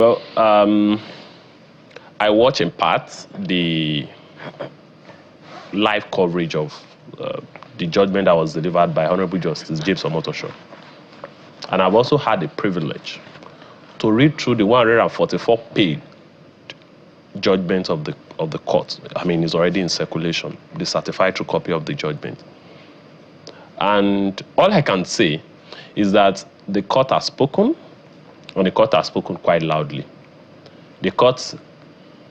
Well, I watch in part the live coverage of the judgment that was delivered by Honorable Justice James Omotosho. And I've also had the privilege to read through the 144-page judgment of the court. I mean, it's already in circulation, the certified true copy of the judgment. And all I can say is that the court has spoken, and the court has spoken quite loudly. The court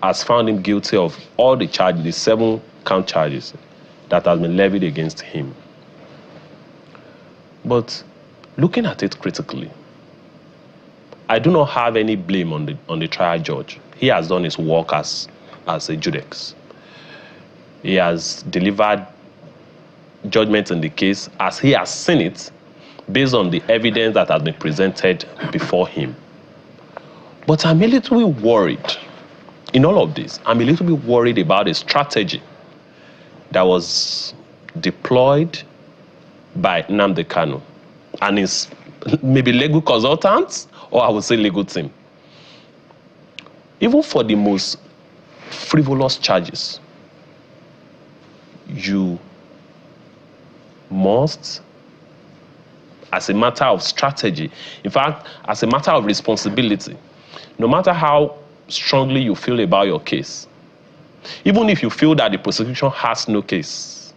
has found him guilty of all the charges, the 7 count charges that has been levied against him. But looking at it critically, I do not have any blame on the trial judge. He has done his work as a judex. He has delivered judgment in the case as he has seen it, based on the evidence that has been presented before him. But I'm a little bit worried in all of this. I'm a little bit worried about a strategy that was deployed by Nnamdi Kanu and his maybe legal consultants, or I would say legal team. Even for the most frivolous charges, you must, as a matter of strategy, in fact, as a matter of responsibility, no matter how strongly you feel about your case, even if you feel that the prosecution has no case,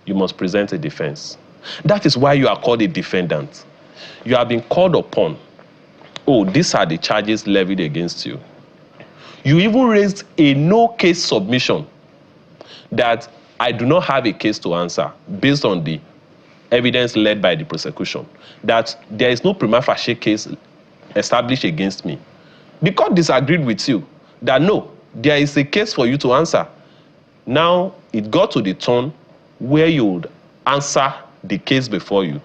you must present a defense. That is why you are called a defendant. You have been called upon. Oh, these are the charges levied against you. You even raised a no-case submission that I do not have a case to answer based on the evidence led by the prosecution, that there is no prima facie case established against me. The court disagreed with you that no, there is a case for you to answer. Now it got to the turn where you would answer the case before you.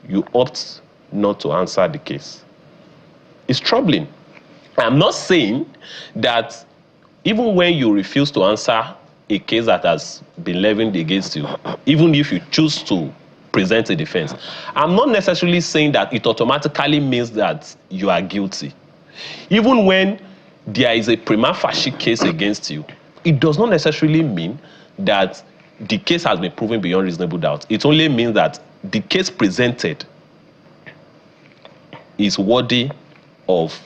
You opt not to answer the case. It's troubling. I'm not saying that even when you refuse to answer a case that has been levied against you, even if you choose to present a defense, I'm not necessarily saying that it automatically means that you are guilty. Even when there is a prima facie case against you, it does not necessarily mean that the case has been proven beyond reasonable doubt. It only means that the case presented is worthy of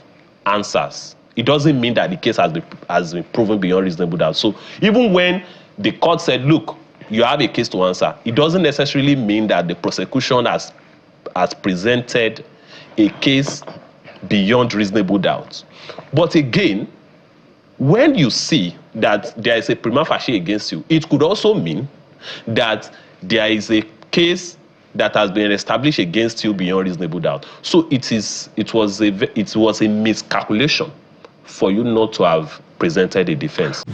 answers. It doesn't mean that the case has been proven beyond reasonable doubt. So even when the court said, look, you have a case to answer, it doesn't necessarily mean that the prosecution has presented a case beyond reasonable doubt. But again, when you see that there is a prima facie against you, it could also mean that there is a case that has been established against you beyond reasonable doubt. So it was a miscalculation for you not to have presented a defense.